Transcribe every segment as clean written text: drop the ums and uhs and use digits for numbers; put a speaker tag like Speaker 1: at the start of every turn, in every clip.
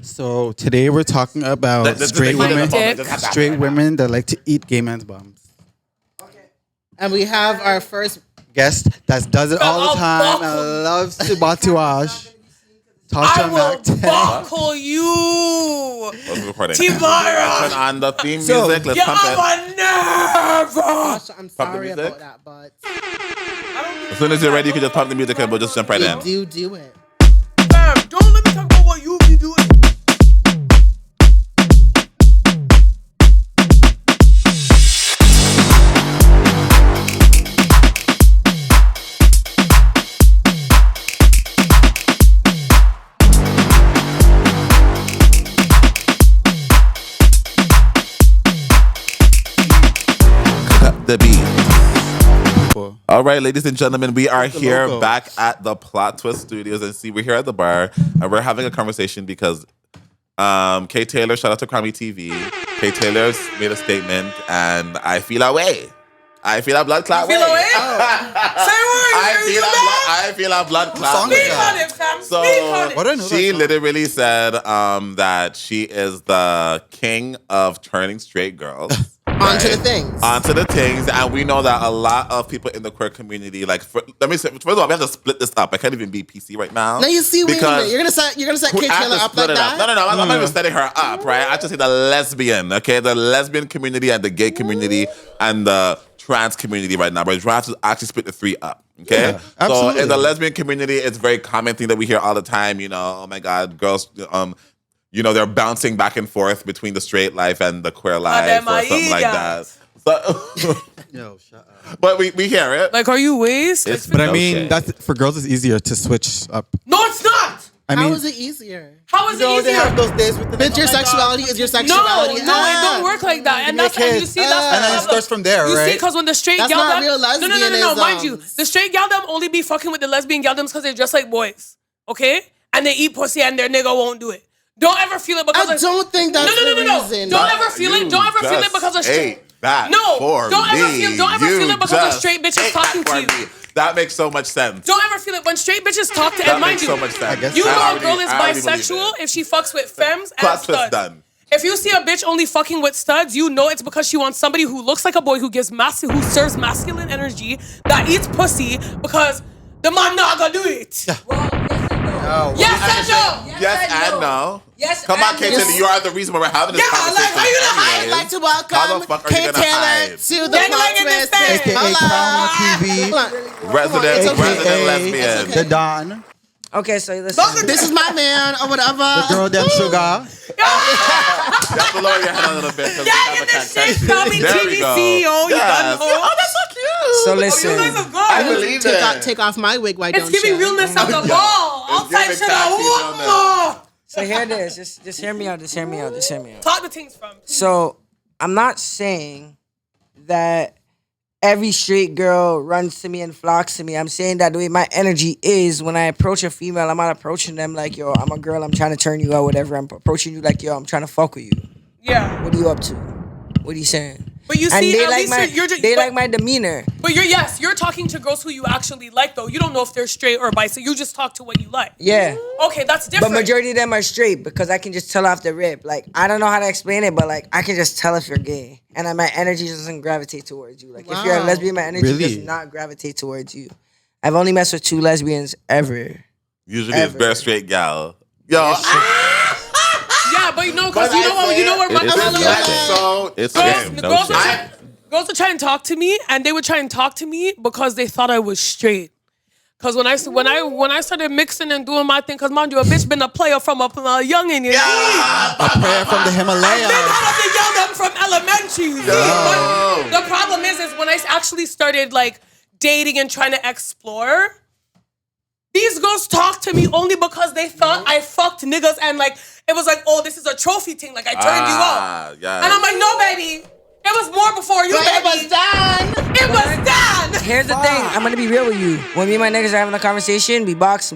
Speaker 1: So today we're talking about straight women that like to eat gay men's bums.
Speaker 2: And we have our first
Speaker 1: Guest that does it all the time and loves to batuage. Tosha MaccTen.
Speaker 3: Buckle you, Tamar.
Speaker 4: Turn on the theme music. Let's pump it.
Speaker 2: Gosh, I'm sorry about that, but
Speaker 4: As soon as you're ready, you can just pump the music and we'll just jump right in.
Speaker 2: do it.
Speaker 3: Fam, don't let me talk about what you be doing.
Speaker 4: The beat. All right, ladies and gentlemen, we are here back at the Plot Twist Studios, and we're here at the bar, and we're having a conversation because KTaylor, shout out to Crown TV, KTaylor's made a statement, and I feel away. I feel a blood clot way.
Speaker 3: Feel away?
Speaker 4: I feel a blood clot way.
Speaker 3: Speak on it, fam.
Speaker 4: So she literally said that she is the king of turning straight girls.
Speaker 2: Onto the things.
Speaker 4: Onto the things, and we know that a lot of people in the queer community, like, let me say, first of all, we have to split this up. I can't even be PC right now.
Speaker 2: No, you see, wait a minute. You're gonna set KTaylor up like that?
Speaker 4: No, I'm not even setting her up, right? I just say the lesbian, okay? The lesbian community and the gay community and the trans community right now, but we have to actually split the three up, okay?
Speaker 1: Yeah, absolutely.
Speaker 4: So in the lesbian community, it's a very common thing that we hear all the time, you know, oh my God, girls, you know, they're bouncing back and forth between the straight life and the queer life or something like that. So,
Speaker 1: Yo, shut up.
Speaker 4: but we hear it.
Speaker 3: Like, are you waste?
Speaker 1: But I mean, that's for girls. It's easier to switch up.
Speaker 3: No, it's not.
Speaker 2: How is it easier?
Speaker 3: How is it easier?
Speaker 1: They have those days with the
Speaker 2: But your sexuality is your sexuality.
Speaker 3: No, it don't work like that. And that's and you see that's
Speaker 1: and then it starts from there,
Speaker 3: you
Speaker 1: right?
Speaker 3: see, because when the straight
Speaker 2: That's
Speaker 3: gal
Speaker 2: not
Speaker 3: them,
Speaker 2: real
Speaker 3: no, mind you, the straight gal them only be fucking with the lesbian gal them because they're just like boys, okay? And they eat pussy and their nigga won't do it. Don't ever feel it because
Speaker 2: I don't think that's the reason.
Speaker 3: Don't ever feel it. Don't ever feel it because of straight. Don't ever feel it because of straight bitches talking to you.
Speaker 4: That makes so much sense.
Speaker 3: Don't ever feel it when straight bitches talk to. And mind you,
Speaker 4: so much sense.
Speaker 3: You know a girl is bisexual if she fucks with femmes and studs.
Speaker 4: Done.
Speaker 3: If you see a bitch only fucking with studs, you know it's because she wants somebody who looks like a boy, who who serves masculine energy, that eats pussy, because the man not gonna do it.
Speaker 2: No.
Speaker 3: Yes and no.
Speaker 4: Yes and no.
Speaker 3: Yes.
Speaker 4: Come on, KTaylor, you are the reason why we're having this conversation.
Speaker 2: I'd like to welcome KTaylor to the Plot Twist.
Speaker 1: AKA Crown TV.
Speaker 4: Resident lesbian.
Speaker 1: The Don.
Speaker 5: Okay, so listen.
Speaker 2: This is my man or whatever.
Speaker 1: The girl them sugar.
Speaker 4: Just to lower your head a little bit.
Speaker 3: Yeah, get this shit. Call me TV CEO. You done.
Speaker 4: Oh, that's so cute.
Speaker 5: So listen.
Speaker 3: You guys are good.
Speaker 4: I believe it.
Speaker 2: Take off my wig. Why don't
Speaker 3: It's giving
Speaker 2: you?
Speaker 3: realness of the ball. All types of
Speaker 5: So hear this. Just hear me out. Just hear me out.
Speaker 3: Talk the things from.
Speaker 5: So I'm not saying that every straight girl runs to me and flocks to me. I'm saying that the way my energy is when I approach a female, I'm not approaching them like, yo, I'm a girl, I'm trying to turn you out, whatever. I'm approaching you like, yo, I'm trying to fuck with you.
Speaker 3: Yeah.
Speaker 5: What are you up to? What are you saying?
Speaker 3: But you see,
Speaker 5: and they
Speaker 3: at
Speaker 5: like
Speaker 3: least
Speaker 5: they like my demeanor.
Speaker 3: But you're talking to girls who you actually like, though. You don't know if they're straight or bi, so you just talk to what you like.
Speaker 5: Yeah.
Speaker 3: Okay, that's different.
Speaker 5: But majority of them are straight because I can just tell off the rip. Like, I don't know how to explain it, but like, I can just tell if you're gay. And my energy doesn't gravitate towards you. Like, if you're a lesbian, my energy does not gravitate towards you. I've only messed with 2 lesbians ever.
Speaker 4: Usually it's bare straight gal. Yo.
Speaker 3: Yeah, but you know, because you know where my girls would try and talk to me, and they would try and talk to me because they thought I was straight. Because when I started mixing and doing my thing, because mind you, a bitch been a player from a youngin'.
Speaker 1: A player from the Himalayas.
Speaker 3: I've been out of the young from elementary. But the problem is when I actually started like dating and trying to explore, these girls talk to me only because they thought I fucked niggas, and like it was like, oh, this is a trophy thing. Like I turned you out.
Speaker 4: Yeah.
Speaker 3: And I'm like, no, baby. It was more before you, baby.
Speaker 2: It was done.
Speaker 3: It was done.
Speaker 5: Here's the thing. I'm gonna be real with you. When me and my niggas are having a conversation, we box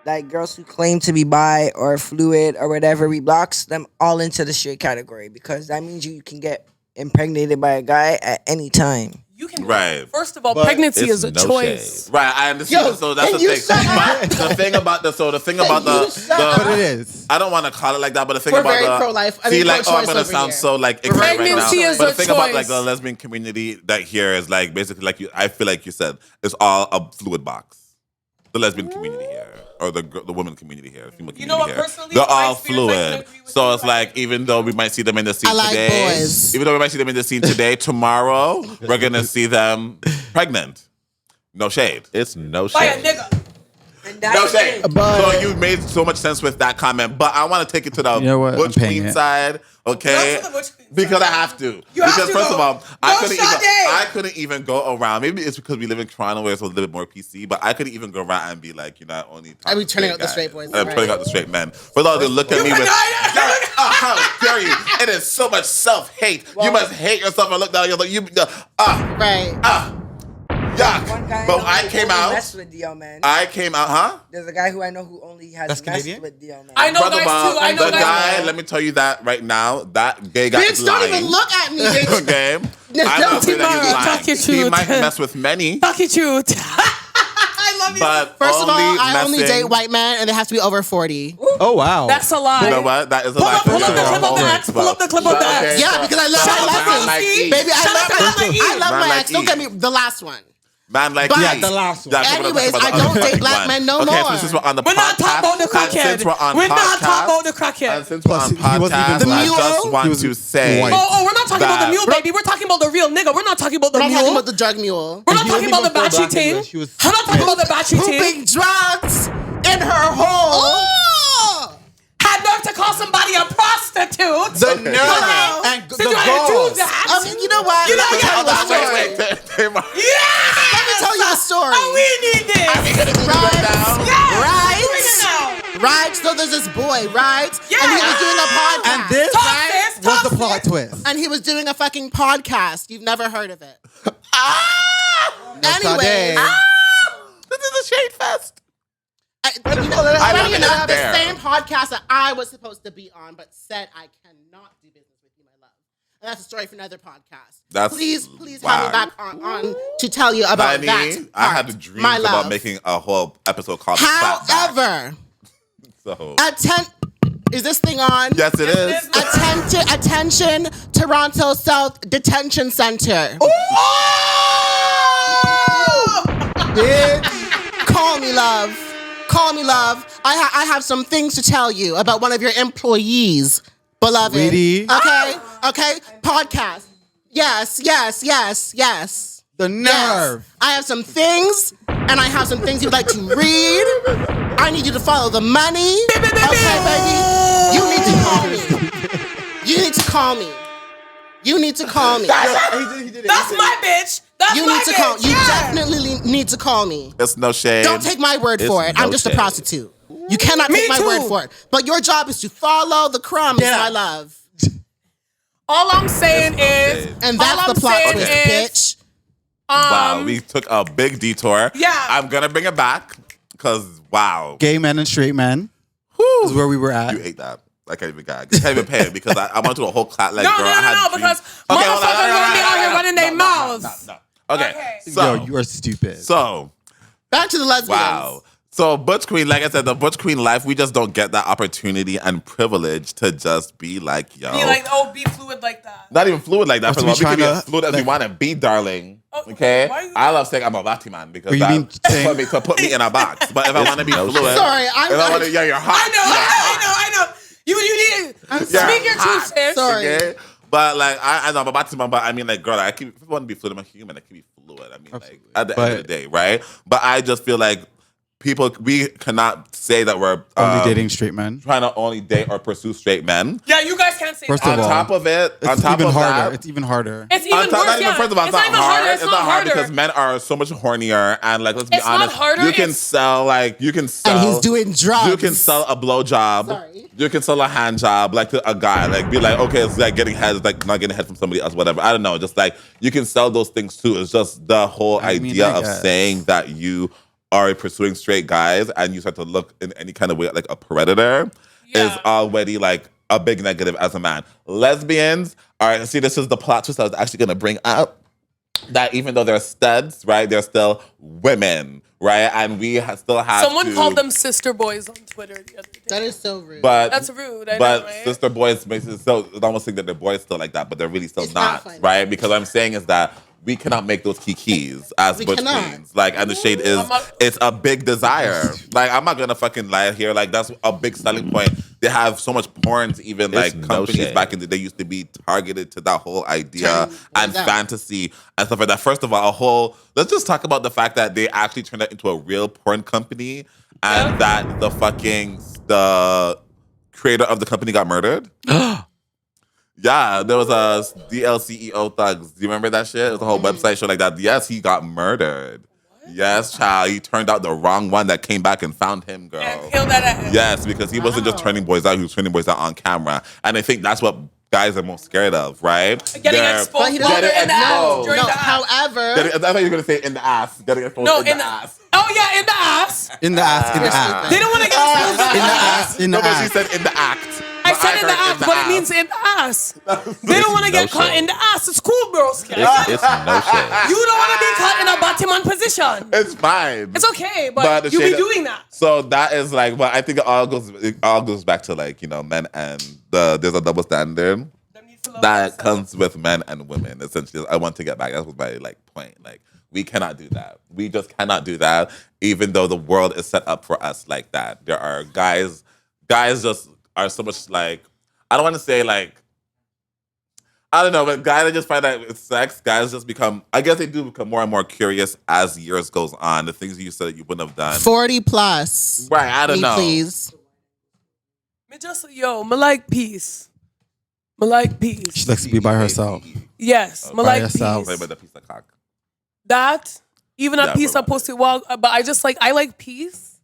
Speaker 5: like girls who claim to be bi or fluid or whatever. We box them all into the straight category because that means you can get impregnated by a guy at any time.
Speaker 3: You can.
Speaker 4: Right.
Speaker 3: First of all,
Speaker 1: But
Speaker 3: pregnancy is a
Speaker 4: no
Speaker 3: choice.
Speaker 4: shade. Right, I understand.
Speaker 5: Yo,
Speaker 4: So that's the
Speaker 5: can you
Speaker 4: thing.
Speaker 5: shut up?
Speaker 4: But the thing about the
Speaker 1: But it is.
Speaker 4: I don't want to call it like that, but the thing
Speaker 2: We're
Speaker 4: about
Speaker 2: very
Speaker 4: the
Speaker 2: pro-life. I
Speaker 4: see,
Speaker 2: mean,
Speaker 4: like, I'm
Speaker 2: pro-choice
Speaker 4: gonna
Speaker 2: over
Speaker 4: sound
Speaker 2: here.
Speaker 4: so like ignorant right now.
Speaker 3: Pregnancy is
Speaker 4: But the
Speaker 3: a
Speaker 4: thing about like
Speaker 3: choice.
Speaker 4: the lesbian community that here is like basically like I feel like you said it's all a fluid box. The lesbian community here, or the women community here, the female community
Speaker 3: You know what,
Speaker 4: here,
Speaker 3: personally,
Speaker 4: they're
Speaker 3: my
Speaker 4: all
Speaker 3: experience, I can
Speaker 4: fluid.
Speaker 3: agree with
Speaker 4: So
Speaker 3: you.
Speaker 4: it's like even though we might see them in the scene
Speaker 2: I like
Speaker 4: today,
Speaker 2: boys.
Speaker 4: even though we might see them in the scene today, tomorrow we're gonna see them pregnant. No shade.
Speaker 6: It's no
Speaker 3: By a
Speaker 6: shade.
Speaker 3: nigga.
Speaker 5: And that's
Speaker 4: No
Speaker 5: the
Speaker 4: shade.
Speaker 5: thing.
Speaker 4: So you made so much sense with that comment, but I want to take it to the
Speaker 1: You know what? I'm
Speaker 4: butch
Speaker 1: paying
Speaker 4: queen
Speaker 1: it.
Speaker 4: side, okay?
Speaker 3: Go to the butch queen
Speaker 4: Because
Speaker 3: side.
Speaker 4: I have to.
Speaker 3: You have
Speaker 4: Because
Speaker 3: to
Speaker 4: first
Speaker 3: go.
Speaker 4: of all,
Speaker 3: Go Sade.
Speaker 4: I couldn't even go around. Maybe it's because we live in Toronto where it's a little bit more PC, but I couldn't even go around and be like, you're not only.
Speaker 2: I be turning
Speaker 4: straight
Speaker 2: out the
Speaker 4: guys.
Speaker 2: straight boys,
Speaker 4: I'm
Speaker 2: right.
Speaker 4: turning out the straight men. For those that look at me
Speaker 3: can
Speaker 4: with,
Speaker 3: die.
Speaker 4: how dare you? It is so much self-hate. You must hate yourself and look down. You're like,
Speaker 2: Right.
Speaker 5: There's one guy
Speaker 4: Yuck. But
Speaker 5: know
Speaker 4: I
Speaker 5: who
Speaker 4: came
Speaker 5: only
Speaker 4: out.
Speaker 5: messed with DL man.
Speaker 4: I came out, huh?
Speaker 5: There's a guy who I know who only has
Speaker 1: That's
Speaker 5: messed
Speaker 1: Canadian?
Speaker 5: with DL man.
Speaker 3: I know
Speaker 4: Brother
Speaker 3: guys
Speaker 4: Bob,
Speaker 3: too. I know
Speaker 4: the
Speaker 3: guys.
Speaker 4: guy, let me tell you that right now, that gay guy is
Speaker 2: Bitch, don't
Speaker 4: lying.
Speaker 2: even look at me, bitch.
Speaker 4: Okay? I
Speaker 2: Don't
Speaker 4: don't think that
Speaker 3: Tamar,
Speaker 4: he's
Speaker 3: talk
Speaker 4: lying.
Speaker 3: your
Speaker 4: He
Speaker 3: truth.
Speaker 4: might mess with many,
Speaker 3: Talk your truth. I love you.
Speaker 4: but
Speaker 2: First of all,
Speaker 4: only
Speaker 2: I only
Speaker 4: messing-
Speaker 2: date white men, and they have to be over 40.
Speaker 1: Oh wow.
Speaker 3: That's a lie.
Speaker 4: You know what? That is a
Speaker 3: Pull
Speaker 4: lie.
Speaker 3: up- pull up the
Speaker 4: You're
Speaker 3: clip of the
Speaker 4: wrong.
Speaker 3: ex. Pull up the clip of the ex.
Speaker 4: Okay,
Speaker 2: Yeah,
Speaker 4: so-
Speaker 2: because I love
Speaker 4: so
Speaker 2: my
Speaker 3: out to
Speaker 2: lessons.
Speaker 4: man like
Speaker 3: E.
Speaker 4: E.
Speaker 2: Baby,
Speaker 3: Shout out to man like E.
Speaker 2: I love
Speaker 4: Man
Speaker 2: my
Speaker 4: like
Speaker 2: ex. Don't
Speaker 4: E.
Speaker 2: get me the last one.
Speaker 4: Man like
Speaker 2: But-
Speaker 4: E.
Speaker 2: Yeah,
Speaker 1: the last one.
Speaker 4: Yeah, so we're
Speaker 2: Anyways,
Speaker 4: talking
Speaker 2: I
Speaker 4: about
Speaker 2: don't
Speaker 4: the
Speaker 2: date
Speaker 4: other
Speaker 2: black
Speaker 4: one.
Speaker 2: men no
Speaker 4: Okay,
Speaker 2: more.
Speaker 4: so since we're on the
Speaker 3: We're not
Speaker 4: podcast,
Speaker 3: talking about the
Speaker 4: and since
Speaker 3: crackhead.
Speaker 4: we're on
Speaker 3: We're not
Speaker 4: podcast,
Speaker 3: talking about the crackhead.
Speaker 4: and since we're
Speaker 1: Plus,
Speaker 4: on
Speaker 1: he wasn't
Speaker 4: podcast,
Speaker 1: even
Speaker 4: I
Speaker 1: black.
Speaker 4: just
Speaker 1: He
Speaker 4: want
Speaker 1: was
Speaker 4: to say
Speaker 1: white.
Speaker 3: Oh, we're not talking about the
Speaker 4: that-
Speaker 3: mule, baby. We're talking about the real nigga. We're not talking about the
Speaker 2: We're not
Speaker 3: mule.
Speaker 2: talking about the drug mule.
Speaker 3: We're not
Speaker 1: He
Speaker 3: talking
Speaker 1: wasn't
Speaker 3: about the
Speaker 1: even full
Speaker 3: batchy
Speaker 1: black
Speaker 3: thing.
Speaker 1: English. He was
Speaker 3: We're not talking about the batchy thing.
Speaker 2: Pooping drugs in her hole.
Speaker 3: Oh! Had nerve to call somebody a prostitute.
Speaker 1: The
Speaker 4: Okay.
Speaker 1: nerve
Speaker 2: Hello.
Speaker 1: and
Speaker 3: Since
Speaker 1: the
Speaker 3: you had to do
Speaker 1: balls.
Speaker 3: that.
Speaker 2: You know what?
Speaker 3: You know,
Speaker 2: Let me
Speaker 3: yeah,
Speaker 2: tell you a
Speaker 3: hold on,
Speaker 2: story.
Speaker 3: Yes!
Speaker 2: Let me tell you a story.
Speaker 3: Oh, we need this. Yes!
Speaker 2: Right?
Speaker 3: Bring it out.
Speaker 2: Right? So there's this boy, right?
Speaker 3: Yeah.
Speaker 2: And he was doing a podcast.
Speaker 1: And this
Speaker 3: Talk
Speaker 2: right?
Speaker 3: this,
Speaker 1: was
Speaker 3: talk
Speaker 1: the
Speaker 3: this.
Speaker 1: plot twist.
Speaker 2: And he was doing a fucking podcast. You've never heard of it.
Speaker 1: No
Speaker 2: Anyway.
Speaker 1: Sade.
Speaker 4: This is a shade fest.
Speaker 2: Funny
Speaker 4: love
Speaker 2: enough,
Speaker 4: it
Speaker 2: the
Speaker 4: there.
Speaker 2: same podcast that I was supposed to be on, but said I cannot do business with you, my love. And that's a story for another podcast.
Speaker 4: That's
Speaker 2: please have
Speaker 4: wow.
Speaker 2: me back on to tell you about
Speaker 4: Honey,
Speaker 2: that.
Speaker 4: I had
Speaker 2: part,
Speaker 4: dreams
Speaker 2: my
Speaker 4: about
Speaker 2: love.
Speaker 4: making a whole episode called Clapback.
Speaker 2: However,
Speaker 4: So
Speaker 2: is this thing on?
Speaker 4: yes, it is.
Speaker 2: Attention, Toronto South Detention Center. Call me, love. Call me, love. I have some things to tell you about one of your employees, beloved.
Speaker 1: Sweetie.
Speaker 2: Okay. Podcast. Yes.
Speaker 1: The nerve.
Speaker 2: Yes. I have some things, and I have some things you'd like to read. I need you to follow the money. Okay, baby. You need to call me. You need to call me. You need to call me.
Speaker 1: He did it.
Speaker 3: That's my bitch. That's
Speaker 2: You
Speaker 3: my
Speaker 2: need to
Speaker 3: bitch.
Speaker 2: call. You
Speaker 3: Yeah.
Speaker 2: definitely need to call me.
Speaker 4: It's no shade.
Speaker 2: Don't take my word
Speaker 4: It's
Speaker 2: for it.
Speaker 4: no
Speaker 2: I'm just a
Speaker 4: shade.
Speaker 2: prostitute. You cannot
Speaker 3: Me
Speaker 2: take my
Speaker 3: too.
Speaker 2: word for it. But your job is to follow the crumbs,
Speaker 1: Yeah.
Speaker 2: my love.
Speaker 3: All I'm saying
Speaker 4: It's no
Speaker 3: is,
Speaker 4: shade.
Speaker 2: And
Speaker 3: all
Speaker 2: that's
Speaker 3: I'm
Speaker 2: the plot
Speaker 3: saying
Speaker 2: twist,
Speaker 3: is,
Speaker 2: bitch.
Speaker 4: Wow, we took a big detour.
Speaker 3: Yeah.
Speaker 4: I'm gonna bring it back because wow,
Speaker 1: Gay men and straight men is where we were at.
Speaker 4: you ate that. I can't even gag. I can't even pay it because I went to a whole class. Like,
Speaker 3: No,
Speaker 4: girl,
Speaker 3: no,
Speaker 4: I had
Speaker 3: no,
Speaker 4: dreams.
Speaker 3: because motherfuckers gonna be out here running their mouths.
Speaker 4: No. Okay,
Speaker 3: Okay.
Speaker 4: so
Speaker 1: Yo, you are stupid.
Speaker 4: so
Speaker 2: Back to the lesbians.
Speaker 4: wow. So Butch Queen, like I said, the Butch Queen life, we just don't get that opportunity and privilege to just be like, yo.
Speaker 3: Be like, oh, be fluid like that.
Speaker 4: Not even fluid like that.
Speaker 1: What,
Speaker 4: First of
Speaker 1: to
Speaker 4: all,
Speaker 1: be
Speaker 4: we can be
Speaker 1: trying
Speaker 4: as
Speaker 1: to,
Speaker 4: fluid as we
Speaker 1: like-
Speaker 4: want to be, darling.
Speaker 3: Oh,
Speaker 4: Okay?
Speaker 3: why you-
Speaker 4: I love saying I'm a Lati man because
Speaker 1: Or you
Speaker 4: that
Speaker 1: mean saying-
Speaker 4: to put me in a box. But if I want to be fluid,
Speaker 2: Sorry, I'm
Speaker 4: if I
Speaker 2: not-
Speaker 4: want to, yeah, you're hot.
Speaker 3: I know. You need
Speaker 4: You're
Speaker 3: speak your
Speaker 4: hot.
Speaker 3: truth, sis.
Speaker 2: Sorry.
Speaker 4: Okay? But like I know I'm a Lati man, but I mean like, girl, if I want to be fluid, I'm a human. I can be fluid. I mean, like at the end of the day, right? But I just feel like we cannot say that we're
Speaker 1: Only dating straight men.
Speaker 4: trying to only date or pursue straight men.
Speaker 3: Yeah, you guys can't say
Speaker 1: First
Speaker 3: that.
Speaker 1: of
Speaker 4: On
Speaker 1: all,
Speaker 4: top of it, on
Speaker 1: It's
Speaker 4: top
Speaker 1: even
Speaker 4: of
Speaker 1: harder.
Speaker 4: that,
Speaker 1: It's even harder.
Speaker 3: It's even worse.
Speaker 4: not even
Speaker 3: Yeah.
Speaker 4: first of all, it's not
Speaker 3: even
Speaker 4: hard.
Speaker 3: harder.
Speaker 4: It's not hard because men are so much hornier and like let's be
Speaker 3: It's not
Speaker 4: honest.
Speaker 3: harder,
Speaker 4: You can
Speaker 3: it's-
Speaker 4: sell
Speaker 2: And he's doing drugs.
Speaker 4: You can sell a blow job.
Speaker 2: Sorry.
Speaker 4: You can sell a hand job like to a guy. Like be like, okay, it's like getting head, it's like not getting head from somebody else, whatever. I don't know. Just like you can sell those things too. It's just the whole
Speaker 1: I mean,
Speaker 4: idea
Speaker 1: I
Speaker 4: of
Speaker 1: guess.
Speaker 4: saying that you are pursuing straight guys and you start to look in any kind of way like a predator is
Speaker 3: Yeah.
Speaker 4: already like a big negative as a man. Lesbians are, see, this is the plot twist I was actually gonna bring up. that even though they're studs, right, they're still women, right? And we still have
Speaker 3: Someone called them sister boys on Twitter the other day.
Speaker 2: That is so rude.
Speaker 4: But
Speaker 3: That's rude. I
Speaker 4: but
Speaker 3: know, right?
Speaker 4: sister boys makes it so it's almost think that their boys still like that, but they're really still
Speaker 2: It's not
Speaker 4: not,
Speaker 2: funny.
Speaker 4: right? Because what I'm saying is that we cannot make those kikis as
Speaker 2: We
Speaker 4: butch
Speaker 2: cannot.
Speaker 4: queens. Like, and the shade is, it's a big desire. Like, I'm not gonna fucking lie here. Like, that's a big selling point. They have so much porns, even like
Speaker 1: no
Speaker 4: companies
Speaker 1: shade.
Speaker 4: back in the day used to be targeted to that whole idea
Speaker 2: Turn
Speaker 4: and
Speaker 2: boys out.
Speaker 4: fantasy and stuff like that. First of all, let's just talk about the fact that they actually turned that into a real porn company and that the creator of the company got murdered. Yeah, there was a DLCEO thugs. Do you remember that shit? It was a whole website show like that. Yes, he got murdered. Yes, child. He turned out the wrong one that came back and found him, girl.
Speaker 3: And killed that ass.
Speaker 4: Yes, because he wasn't just turning boys out, he was turning boys out on camera. And I think that's what guys are most scared of, right?
Speaker 3: Getting
Speaker 4: They're-
Speaker 3: exposed
Speaker 2: But he
Speaker 3: while
Speaker 2: doesn't-
Speaker 3: they're in the ass.
Speaker 4: No,
Speaker 3: During
Speaker 2: No,
Speaker 3: the ass.
Speaker 2: however,
Speaker 4: I thought you were going to say in the ass. Getting exposed
Speaker 3: No,
Speaker 4: in the ass.
Speaker 3: Oh yeah, in the ass.
Speaker 1: In the ass, in the ass.
Speaker 3: They don't want to get exposed in the ass.
Speaker 1: In the
Speaker 4: No, but she
Speaker 1: ass.
Speaker 4: said in the act.
Speaker 3: I
Speaker 4: But
Speaker 3: said in the
Speaker 4: heard
Speaker 3: ass, but it means in the ass. They don't want to get caught in the ass. It's cool, bro.
Speaker 1: It's no shade.
Speaker 3: You don't want to be caught in a Batman position.
Speaker 4: It's fine.
Speaker 3: It's okay,
Speaker 4: But
Speaker 3: but
Speaker 4: the
Speaker 3: you be
Speaker 4: shade-
Speaker 3: doing that.
Speaker 4: So that is like, but I think it all goes back to like, you know, men and there's a double standard that comes with men and women. Essentially, I want to get back. That was my like point. Like, we cannot do that. We just cannot do that. Even though the world is set up for us like that, there are guys just are so much like, I don't want to say like, I don't know, but guys, I just find that with sex, guys just become, I guess they do become more and more curious as years goes on. The things you said you wouldn't have done.
Speaker 2: 40 plus.
Speaker 4: Right, I don't
Speaker 2: Me,
Speaker 4: know.
Speaker 2: please.
Speaker 3: Me like peace. Me like peace.
Speaker 1: She likes to be by herself.
Speaker 3: Yes, me
Speaker 1: By
Speaker 3: like
Speaker 1: yourself.
Speaker 4: Play
Speaker 3: peace.
Speaker 4: with a piece of cock.
Speaker 3: That, even
Speaker 4: Yeah,
Speaker 3: a piece
Speaker 4: bro.
Speaker 3: of pussy, well, but I like peace,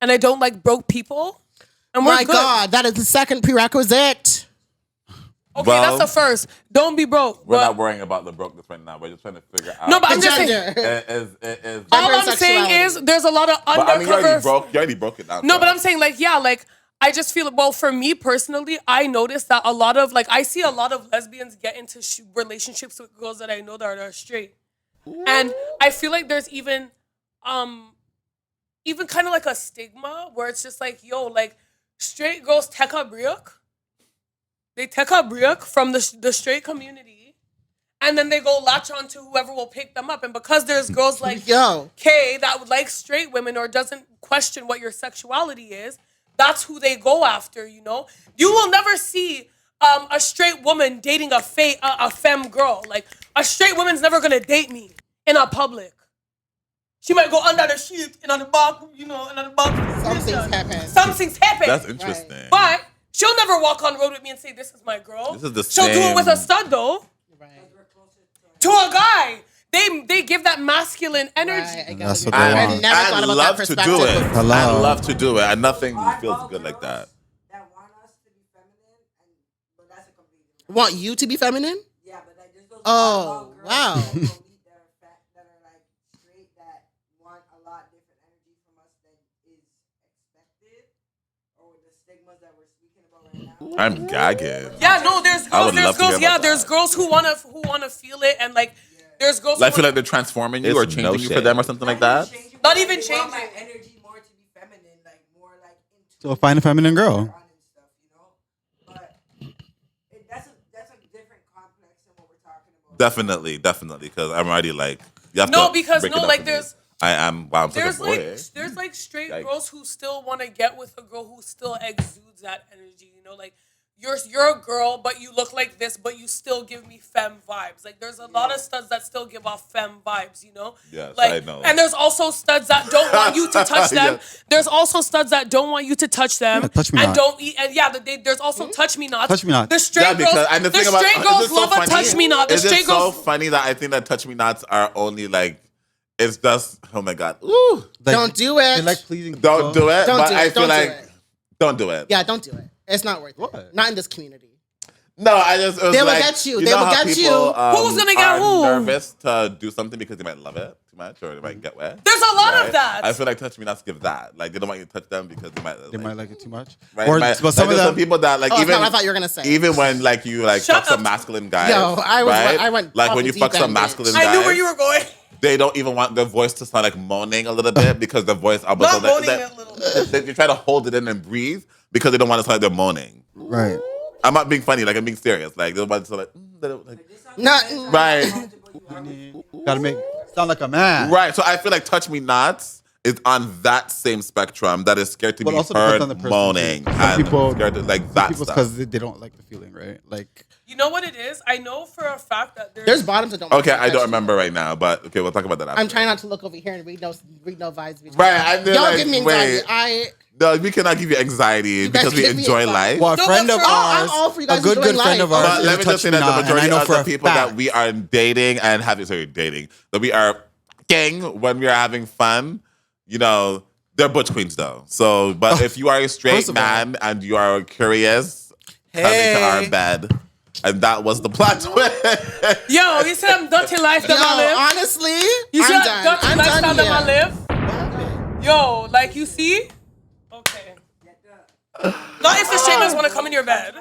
Speaker 3: and I don't like broke people. And we're
Speaker 2: My
Speaker 3: good.
Speaker 2: God, that is the second prerequisite.
Speaker 3: Okay,
Speaker 4: Well,
Speaker 3: that's the first. Don't be broke.
Speaker 4: We're
Speaker 3: but-
Speaker 4: not worrying about the brokenness right now. We're just trying to figure out.
Speaker 3: No, but I'm
Speaker 2: The
Speaker 3: just saying.
Speaker 2: gender.
Speaker 4: Is
Speaker 3: All
Speaker 2: Gender
Speaker 3: I'm
Speaker 2: and
Speaker 3: saying
Speaker 2: sexuality.
Speaker 3: is there's a lot of
Speaker 4: but I mean, you
Speaker 3: undercover.
Speaker 4: already broke it down.
Speaker 3: No,
Speaker 4: for
Speaker 3: but
Speaker 4: us.
Speaker 3: I'm saying like I just feel, well, for me personally, I noticed that a lot of I see a lot of lesbians get into relationships with girls that I know that are straight, and I feel like there's even kind of like a stigma where it's just like, yo, like straight girls take a break. They take a break from the straight community, and then they go latch on to whoever will pick them up. And because there's girls like
Speaker 2: Yo.
Speaker 3: Kay that would like straight women or doesn't question what your sexuality is, that's who they go after, you know? You will never see a straight woman dating a femme girl. Like, a straight woman's never gonna date me in a public. She might go under the sheet and on the back, you know, and on the back. Something's happened.
Speaker 4: That's interesting.
Speaker 3: But she'll never walk on the road with me and say, this is my girl.
Speaker 4: This is the
Speaker 3: She'll do it with a stud, though.
Speaker 2: Right.
Speaker 3: To a guy. They give that masculine energy.
Speaker 2: Right,
Speaker 1: That's what
Speaker 2: I
Speaker 1: they
Speaker 2: never
Speaker 1: want.
Speaker 2: thought
Speaker 4: I
Speaker 2: about that
Speaker 4: love to
Speaker 2: perspective
Speaker 4: do it.
Speaker 2: before.
Speaker 1: Hello.
Speaker 4: I love to do it, and nothing feels good like that.
Speaker 5: That want us to be feminine, but that's a completely different.
Speaker 2: Want you to be feminine?
Speaker 5: Yeah, but like there's those
Speaker 2: Oh,
Speaker 5: girls
Speaker 2: wow.
Speaker 5: that are fat, that are like straight, that want a lot different energy from us than is expected, or the stigmas that we're speaking about right now.
Speaker 4: I'm gagging.
Speaker 3: Yeah, no, there's
Speaker 4: I would
Speaker 3: girls,
Speaker 4: love to hear about
Speaker 3: there's
Speaker 4: that.
Speaker 3: girls who wanna feel it, and like there's girls
Speaker 4: I
Speaker 3: who
Speaker 4: feel like
Speaker 3: wanna,
Speaker 4: they're transforming you
Speaker 1: It's
Speaker 4: or
Speaker 1: no
Speaker 4: changing you for
Speaker 1: shade.
Speaker 4: them or something like that.
Speaker 3: Not even
Speaker 5: They want my
Speaker 3: changing.
Speaker 5: energy more to be feminine, like more like into
Speaker 1: So find a feminine girl.
Speaker 5: and stuff, you know. But that's a different complex than what we're talking about.
Speaker 4: Definitely, because I'm already like, you have
Speaker 3: No,
Speaker 4: to
Speaker 3: because
Speaker 4: break it
Speaker 3: no,
Speaker 4: up
Speaker 3: like
Speaker 4: for me.
Speaker 3: there's
Speaker 4: I am. Wow, I'm such a boy.
Speaker 3: there's like straight
Speaker 4: Yikes.
Speaker 3: girls who still want to get with a girl who still exudes that energy, you know, like you're a girl, but you look like this, but you still give me femme vibes. Like there's a lot of studs that still give off femme vibes, you know?
Speaker 4: Yes,
Speaker 3: like,
Speaker 4: I know.
Speaker 3: And there's also studs that don't want you to touch them.
Speaker 4: Yeah.
Speaker 3: There's also studs that don't want you to touch them.
Speaker 1: Yeah, touch me
Speaker 3: and
Speaker 1: not.
Speaker 3: don't eat. And yeah, there's also touch me not.
Speaker 1: Touch me not.
Speaker 3: The straight
Speaker 4: Yeah, because
Speaker 3: girls,
Speaker 4: and the
Speaker 3: the
Speaker 4: thing about
Speaker 3: straight
Speaker 4: is
Speaker 3: girls
Speaker 4: it so
Speaker 3: love a
Speaker 4: funny?
Speaker 3: touch me not. The
Speaker 4: Is it
Speaker 3: straight
Speaker 4: so
Speaker 3: girls.
Speaker 4: funny that I think that touch me nots are only like it's just oh my god, ooh,
Speaker 1: Like,
Speaker 2: Don't do it.
Speaker 1: They like pleasing.
Speaker 4: don't do it.
Speaker 2: Don't
Speaker 4: but
Speaker 2: do
Speaker 4: I
Speaker 2: it.
Speaker 4: feel
Speaker 2: Don't do
Speaker 4: like
Speaker 2: it.
Speaker 4: don't do it.
Speaker 2: Yeah, don't do it. It's not worth it.
Speaker 1: What?
Speaker 2: Not in this community.
Speaker 4: No, I just it was
Speaker 2: They will
Speaker 4: like,
Speaker 2: get you.
Speaker 4: You
Speaker 2: They
Speaker 4: know
Speaker 2: will
Speaker 4: how
Speaker 2: get
Speaker 4: people,
Speaker 2: you.
Speaker 3: Who's gonna get
Speaker 4: are
Speaker 3: who?
Speaker 4: nervous to do something because they might love it too much or they might get wet.
Speaker 3: There's a lot
Speaker 4: Right?
Speaker 3: of that.
Speaker 4: I feel like touch me not to give that. Like they don't want you to touch them because they might
Speaker 1: like it too much.
Speaker 4: Right?
Speaker 1: Or
Speaker 4: But
Speaker 1: but some of
Speaker 4: there's
Speaker 1: them
Speaker 4: people that like
Speaker 2: Oh, that's
Speaker 4: even
Speaker 2: not what I thought you were gonna say.
Speaker 4: even when like you like
Speaker 3: Shut
Speaker 4: fuck some
Speaker 3: up.
Speaker 4: masculine guys.
Speaker 2: Yo, I
Speaker 4: right?
Speaker 2: went
Speaker 4: like
Speaker 2: off
Speaker 4: when
Speaker 2: the
Speaker 4: you
Speaker 2: deep
Speaker 4: fuck some
Speaker 2: end,
Speaker 4: masculine
Speaker 2: bitch.
Speaker 4: guys.
Speaker 3: I knew where you were going.
Speaker 4: They don't even want their voice to sound like moaning a little bit because the voice almost
Speaker 3: Not moaning a little bit.
Speaker 4: they try to hold it in and breathe because they don't want to sound like they're moaning.
Speaker 1: right.
Speaker 4: I'm not being funny, like I'm being serious. Like they don't want to sound like, they don't, like
Speaker 2: Not
Speaker 4: right.
Speaker 1: Gotta make sound like a man.
Speaker 4: Right. So I feel like touch me nots is on that same spectrum that is scared to
Speaker 1: But
Speaker 4: be
Speaker 1: also depends
Speaker 4: heard
Speaker 1: on the person,
Speaker 4: moaning.
Speaker 1: too. Some
Speaker 4: And
Speaker 1: people-
Speaker 4: scared to, like that
Speaker 1: People
Speaker 4: stuff.
Speaker 1: because they don't like the feeling, right? Like
Speaker 3: You know what it is? I know for a fact that
Speaker 2: there's bottoms that don't.
Speaker 4: Okay,
Speaker 2: like
Speaker 4: I don't
Speaker 2: that
Speaker 4: remember right now, but okay, we'll talk about that after.
Speaker 2: shit. I'm trying not to look over here and read no vibes. Between
Speaker 4: Right, I feel
Speaker 2: Y'all
Speaker 4: like,
Speaker 2: give me anxiety.
Speaker 4: wait. No, we cannot give you anxiety
Speaker 2: guys
Speaker 4: because we
Speaker 2: give me
Speaker 4: enjoy
Speaker 2: anxiety.
Speaker 4: life.
Speaker 1: well, a
Speaker 3: No,
Speaker 1: friend
Speaker 3: but
Speaker 1: of
Speaker 3: for-
Speaker 1: ours,
Speaker 2: I'm all for you guys
Speaker 1: a good
Speaker 2: enjoying
Speaker 1: friend of
Speaker 2: life.
Speaker 1: ours,
Speaker 4: But
Speaker 1: is
Speaker 4: let
Speaker 1: a
Speaker 4: me
Speaker 1: touch
Speaker 4: just say
Speaker 1: me
Speaker 4: that the
Speaker 1: not, and I
Speaker 4: majority
Speaker 1: know
Speaker 4: of
Speaker 1: for
Speaker 4: the
Speaker 1: a
Speaker 4: people
Speaker 1: fact.
Speaker 4: that we are dating and having, that we are gang when we are having fun, you know, they're butch queens though. So, but if you are a straight
Speaker 2: First of all.
Speaker 4: man and you are curious, come into our bed. And that was the plot twist.
Speaker 3: Yo, you see that dirty life
Speaker 2: Yo,
Speaker 3: that I live?
Speaker 2: honestly,
Speaker 3: You see
Speaker 2: I'm
Speaker 3: that
Speaker 2: done.
Speaker 3: dirty
Speaker 2: I'm
Speaker 3: lifestyle
Speaker 2: done
Speaker 3: that I
Speaker 2: here.
Speaker 3: live? Yo, like you see? Okay. Not if the shamans want to come in your bed.